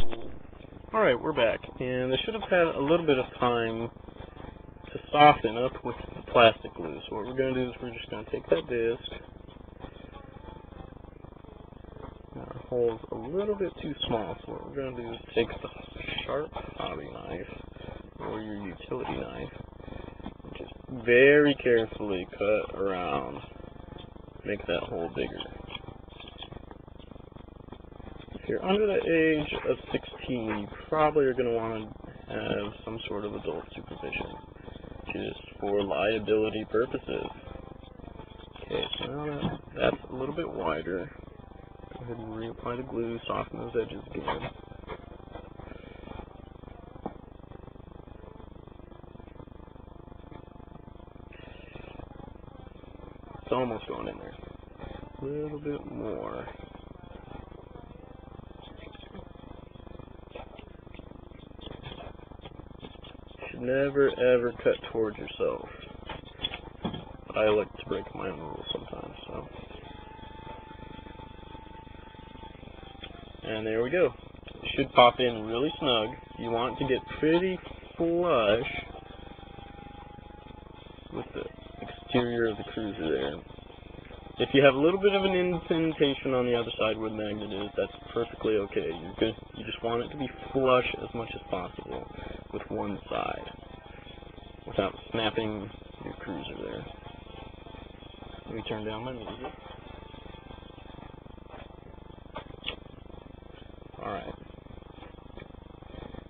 Alright, we're back, and I should have had a little bit of time to soften up with the plastic glue. So what we're going to do is we're just going to take that disc. Our hole's a little bit too small, so what we're going to do is take the sharp hobby knife, or your utility knife, and just very carefully cut around, make that hole bigger. If you're under the age of 16, you probably are going to want to have some sort of adult supervision, just for liability purposes. Okay, so now that's a little bit wider. Go ahead and reapply the glue, soften those edges again. It's almost going in there. A little bit more. Never ever cut towards yourself. I like to break my own rules sometimes, so. And there we go. It should pop in really snug. You want to get pretty flush with the exterior of the cruiser there. If you have a little bit of an indentation on the other side where the magnet is, that's perfectly okay. You just want it to be flush as much as possible with one side, without snapping your cruiser there. Let me turn down my music. Alright.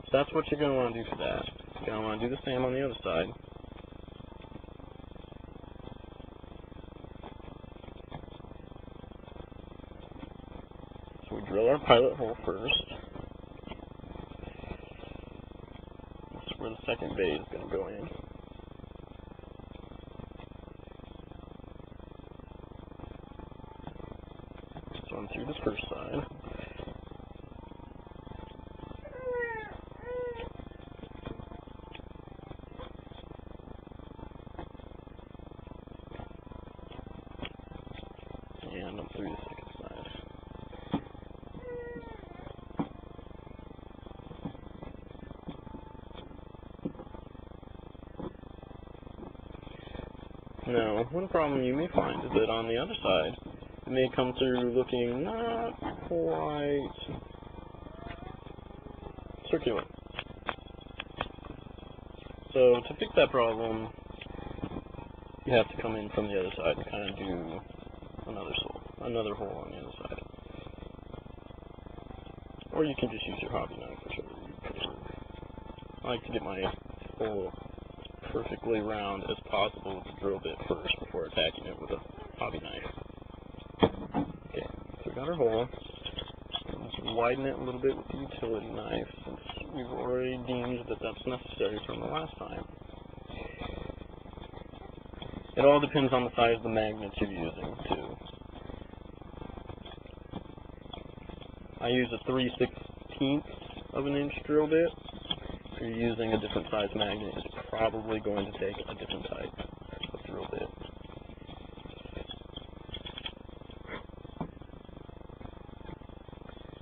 So that's what you're going to want to do for that. You're going to want to do the same on the other side. So we drill our pilot hole first. That's where the second bay is going to go in. So I'm through this first side. And I'm through the second side. Now, one problem you may find is that on the other side, it may come through looking not quite circular. So to fix that problem, you have to come in from the other side and kind of do another hole on the other side. Or you can just use your hobby knife, whichever you prefer. I like to get my hole as perfectly round as possible with the drill bit first before attacking it with a hobby knife. Okay, so we got our hole. Let's widen it a little bit with the utility knife, since we've already deemed that that's necessary from the last time. It all depends on the size of the magnets you're using, too. I use a 3/16 of an inch drill bit. If you're using a different size magnet, it's probably going to take a different type of drill bit.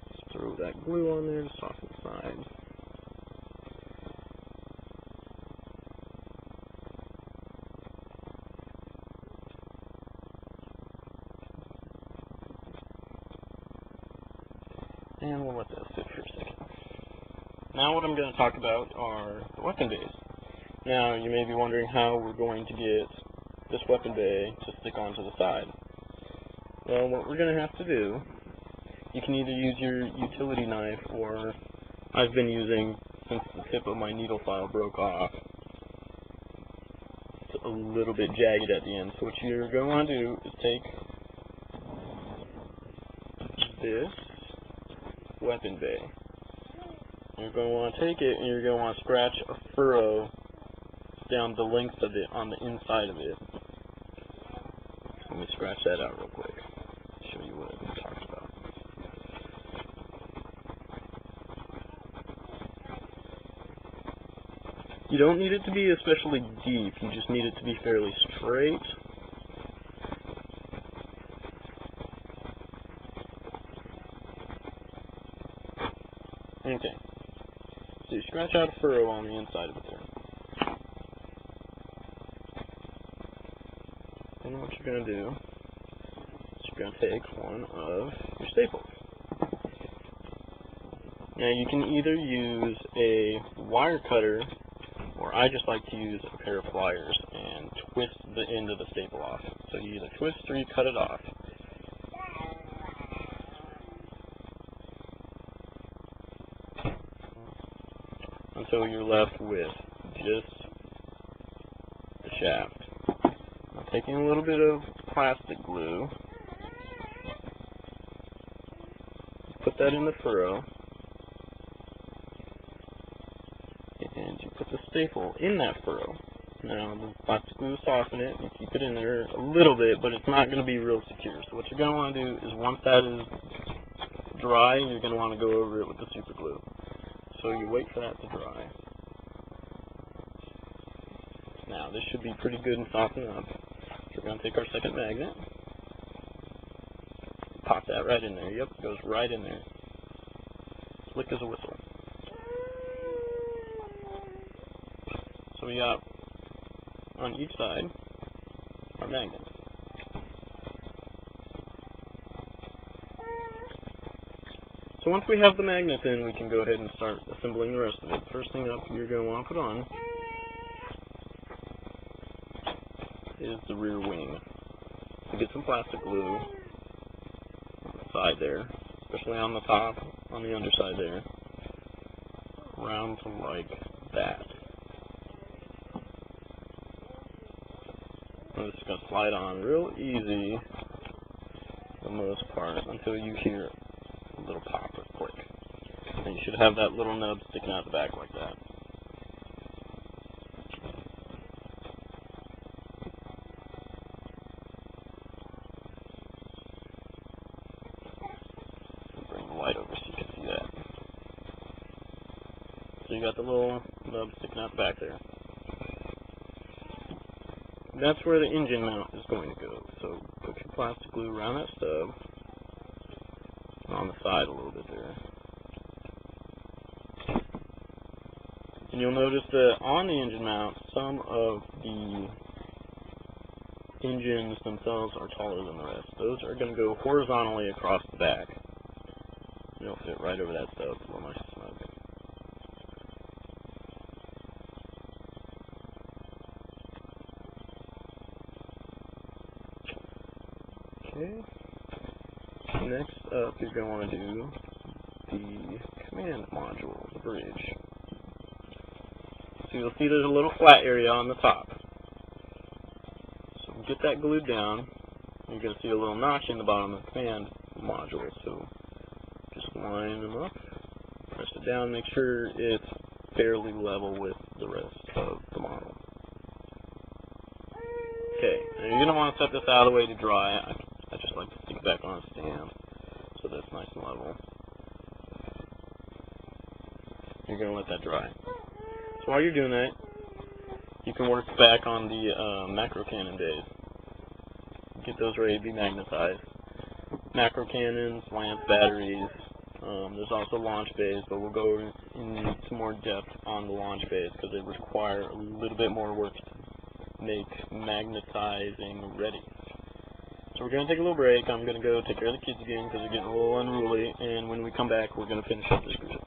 Just throw that glue on there to soften the side. And we'll let that sit for a second. Now what I'm going to talk about are the weapon bays. Now you may be wondering how we're going to get this weapon bay to stick onto the side. Well, what we're going to have to do, you can either use your utility knife, or I've been using, since the tip of my needle file broke off, it's a little bit jagged at the end. So what you're going to want to do is take this weapon bay. You're going to want to take it and you're going to want to scratch a furrow down the length of it on the inside of it. Let me scratch that out real quick. Show you what I'm talking about. You don't need it to be especially deep, you just need it to be fairly straight. Okay, So you scratch out a furrow on the inside of it there. Then what you're going to do is you're going to take one of your staples. Now you can either use a wire cutter, or I just like to use a pair of pliers and twist the end of the staple off. So you either twist or you cut it off. Until you're left with just the shaft. I'm taking a little bit of plastic glue, put that in the furrow, and you put the staple in that furrow. Now the plastic glue soften it and keep it in there a little bit, but it's not going to be real secure. So what you're going to want to do is once that is dry, you're going to want to go over it with the super glue. So you wait for that to dry. Now this should be pretty good and softened up. So we're going to take our second magnet, pop that right in there. Yep, it goes right in there. Slick as a whistle. So we got on each side our magnets. So once we have the magnets in, we can go ahead and start assembling the rest of it. First thing up you're going to want to put on is the rear wing. So get some plastic glue on the side there, especially on the top, on the underside there, around to like that. And it's going to slide on real easy for the most part until you hear a little pop or click. And you should have that little nub sticking out the back like that. Bring the light over so you can see that. So you got the little nub sticking out the back there. That's where the engine mount is going to go. So put your plastic glue around that stub, on the side a little bit there. And you'll notice that on the engine mount, some of the engines themselves are taller than the rest. Those are going to go horizontally across the back. They'll fit right over that stub. It's a little nice and snug. Okay. Next up, you're going to want to do the command module, the bridge. So you'll see there's a little flat area on the top. So get that glued down. You're going to see a little notch in the bottom of the command module. So just line them up, press it down, make sure it's fairly level with the rest of the model. Okay, now you're going to want to set this out of the way to dry. I just like to stick it back on a stand so that it's nice and level. You're going to let that dry. So while you're doing that, you can work back on the macro cannon bays. Get those ready to be magnetized. Macro cannons, lamp batteries. There's also launch bays, but we'll go into more depth on the launch bays because they require a little bit more work to make magnetizing ready. So we're going to take a little break. I'm going to go take care of the kids again because they're getting a little unruly, and when we come back, we're going to finish up this group.